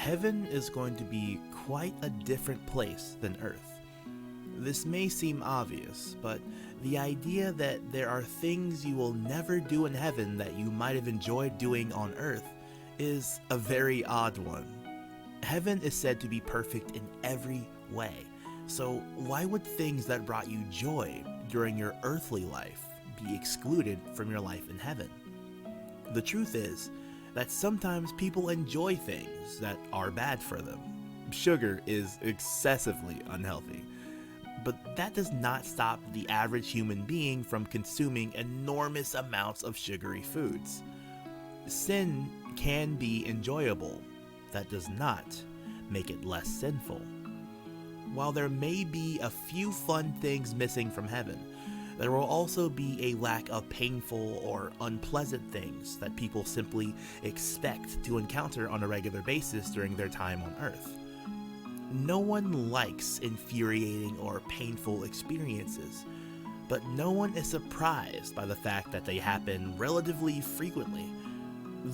Heaven is going to be quite a different place than Earth. This may seem obvious, but the idea that there are things you will never do in heaven that you might have enjoyed doing on Earth is a very odd one. Heaven is said to be perfect in every way, so why would things that brought you joy during your earthly life be excluded from your life in heaven? The truth is that sometimes people enjoy things that are bad for them. Sugar is excessively unhealthy, but that does not stop the average human being from consuming enormous amounts of sugary foods. Sin can be enjoyable. That does not make it less sinful. While there may be a few fun things missing from heaven, there will also be a lack of painful or unpleasant things that people simply expect to encounter on a regular basis during their time on Earth. No one likes infuriating or painful experiences, but no one is surprised by the fact that they happen relatively frequently.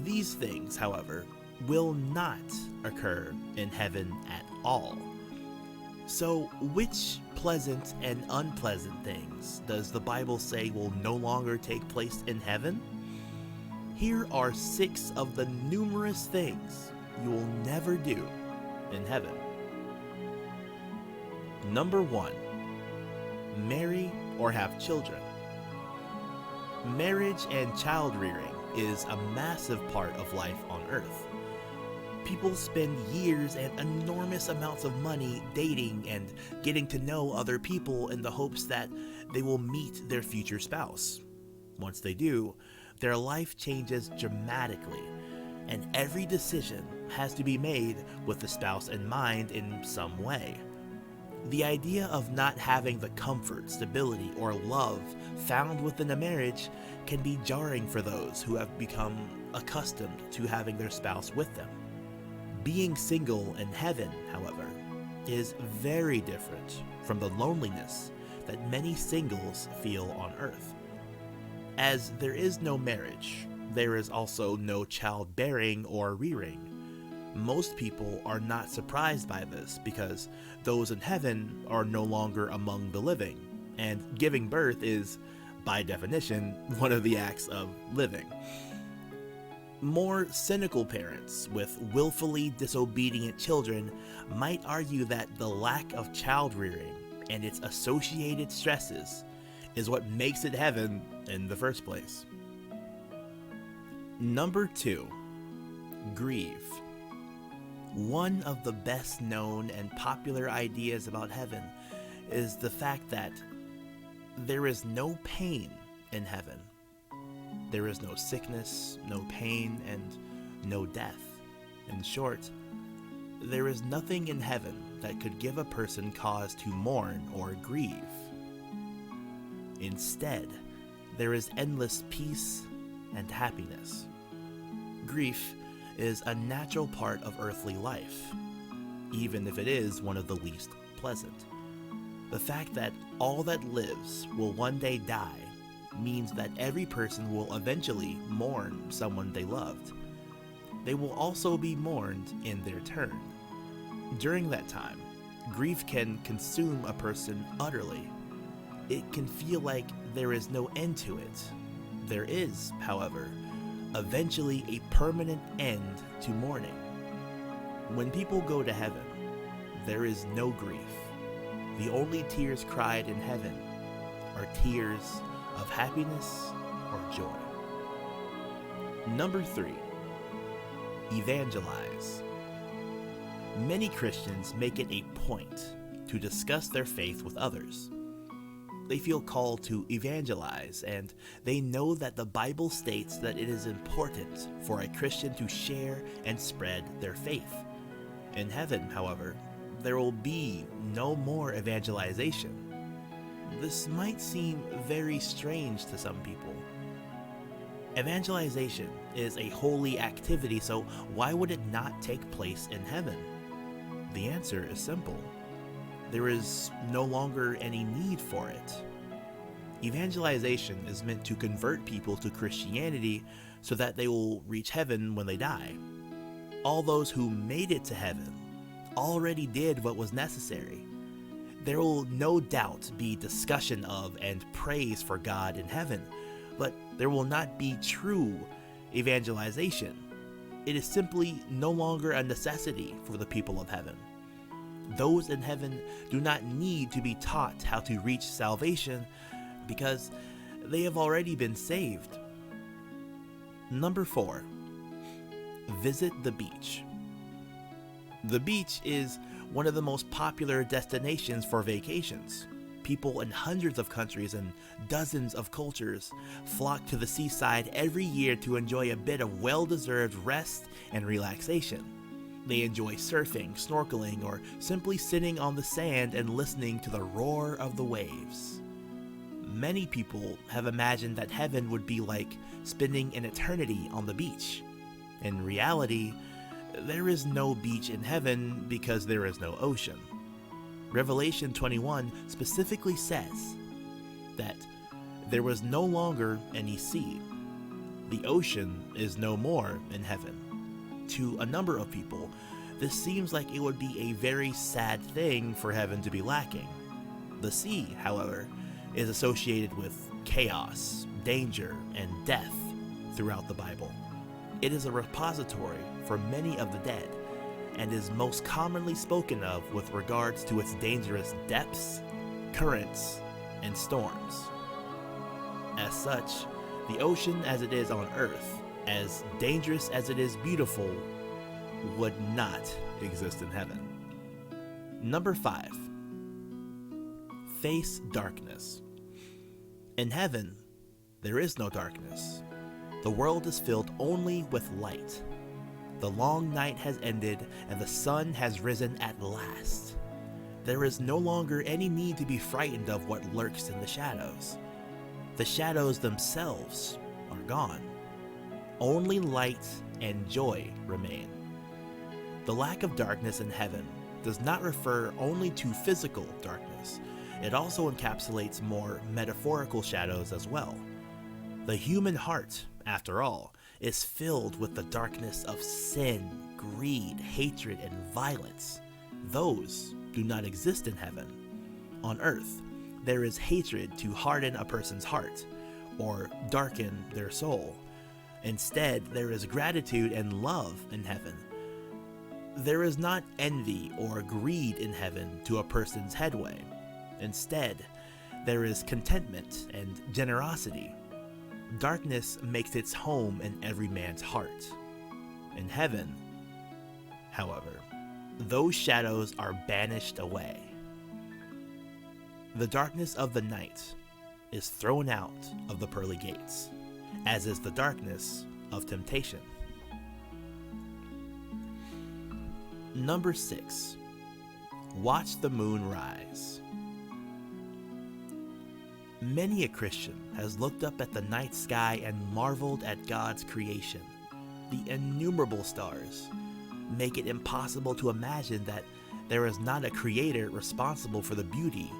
These things, however, will not occur in heaven at all. So, which pleasant and unpleasant things does the Bible say will no longer take place in heaven? Here are 6 of the numerous things you will never do in heaven. Number 1. Marry or have children. Marriage and child rearing is a massive part of life on Earth. People spend years and enormous amounts of money dating and getting to know other people in the hopes that they will meet their future spouse. Once they do, their life changes dramatically, and every decision has to be made with the spouse in mind in some way. The idea of not having the comfort, stability, or love found within a marriage can be jarring for those who have become accustomed to having their spouse with them. Being single in heaven, however, is very different from the loneliness that many singles feel on Earth. As there is no marriage, there is also no childbearing or rearing. Most people are not surprised by this because those in heaven are no longer among the living, and giving birth is, by definition, one of the acts of living. More cynical parents with willfully disobedient children might argue that the lack of child rearing and its associated stresses is what makes it heaven in the first place. Number 2. Grieve. One of the best known and popular ideas about heaven is the fact that there is no pain in heaven. There is no sickness, no pain, and no death. In short, there is nothing in heaven that could give a person cause to mourn or grieve. Instead, there is endless peace and happiness. Grief is a natural part of earthly life, even if it is one of the least pleasant. The fact that all that lives will one day die means that every person will eventually mourn someone they loved. They will also be mourned in their turn. During that time, grief can consume a person utterly. It can feel like there is no end to it. There is, however, eventually a permanent end to mourning. When people go to heaven, there is no grief. The only tears cried in heaven are tears of happiness or joy. Number 3. Evangelize. Many Christians make it a point to discuss their faith with others. They feel called to evangelize, and they know that the Bible states that it is important for a Christian to share and spread their faith. In heaven, however, there will be no more evangelization. This might seem very strange to some people. Evangelization is a holy activity, so why would it not take place in heaven? The answer is simple. There is no longer any need for it. Evangelization is meant to convert people to Christianity so that they will reach heaven when they die. all those who made it to heaven already did what was necessary. There will no doubt be discussion of and praise for God in heaven, but there will not be true evangelization. It is simply no longer a necessity for the people of heaven. Those in heaven do not need to be taught how to reach salvation because they have already been saved. Number 4, visit the beach. The beach is one of the most popular destinations for vacations. People in hundreds of countries and dozens of cultures flock to the seaside every year to enjoy a bit of well-deserved rest and relaxation. They enjoy surfing, snorkeling, or simply sitting on the sand and listening to the roar of the waves. Many people have imagined that heaven would be like spending an eternity on the beach. In reality, there is no beach in heaven because there is no ocean. Revelation 21 specifically says that there was no longer any sea. The ocean is no more in heaven. To a number of people, this seems like it would be a very sad thing for heaven to be lacking. The sea, however, is associated with chaos, danger, and death throughout the Bible. It is a repository for many of the dead, and is most commonly spoken of with regards to its dangerous depths, currents, and storms. As such, the ocean as it is on Earth, as dangerous as it is beautiful, would not exist in heaven. Number 5, face darkness. In heaven, there is no darkness. The world is filled only with light. The long night has ended and the sun has risen at last. There is no longer any need to be frightened of what lurks in the shadows. The shadows themselves are gone. Only light and joy remain. The lack of darkness in heaven does not refer only to physical darkness. It also encapsulates more metaphorical shadows as well. The human heart, after all, is filled with the darkness of sin, greed, hatred, and violence. Those do not exist in heaven. On earth, there is hatred to harden a person's heart or darken their soul. Instead, there is gratitude and love in heaven. There is not envy or greed in heaven to a person's headway. Instead, there is contentment and generosity. Darkness makes its home in every man's heart. In heaven, however, those shadows are banished away. The darkness of the night is thrown out of the pearly gates, as is the darkness of temptation. Number 6, watch the moon rise. Many a Christian has looked up at the night sky and marveled at God's creation. The innumerable stars make it impossible to imagine that there is not a creator responsible for the beauty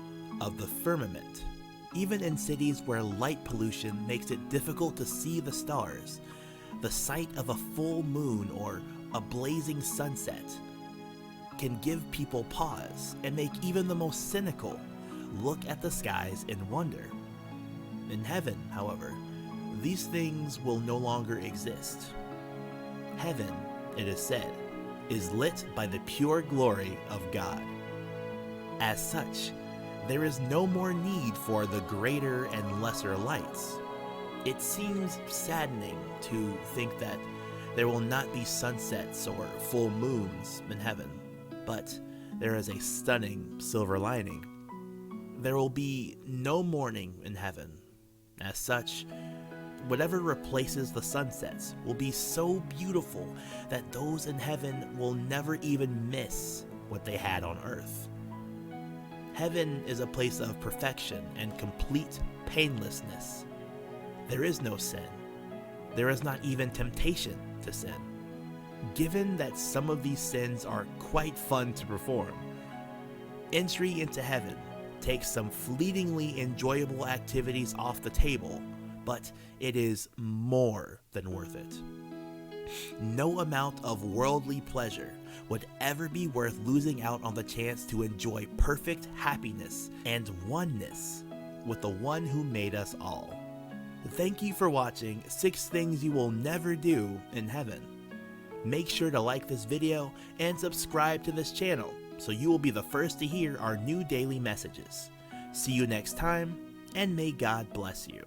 of the firmament. Even in cities where light pollution makes it difficult to see the stars, the sight of a full moon or a blazing sunset can give people pause and make even the most cynical look at the skies in wonder. In heaven, however, these things will no longer exist. Heaven, it is said, is lit by the pure glory of God. As such, there is no more need for the greater and lesser lights. It seems saddening to think that there will not be sunsets or full moons in heaven, but there is a stunning silver lining. There will be no morning in heaven. As such, whatever replaces the sunsets will be so beautiful that those in heaven will never even miss what they had on earth. Heaven is a place of perfection and complete painlessness. There is no sin. There is not even temptation to sin. Given that some of these sins are quite fun to perform, entry into heaven takes some fleetingly enjoyable activities off the table, but it is more than worth it. No amount of worldly pleasure would ever be worth losing out on the chance to enjoy perfect happiness and oneness with the one who made us all. Thank you for watching 6 Things You Will Never Do in Heaven. Make sure to like this video and subscribe to this channel so you will be the first to hear our new daily messages. See you next time, and may God bless you.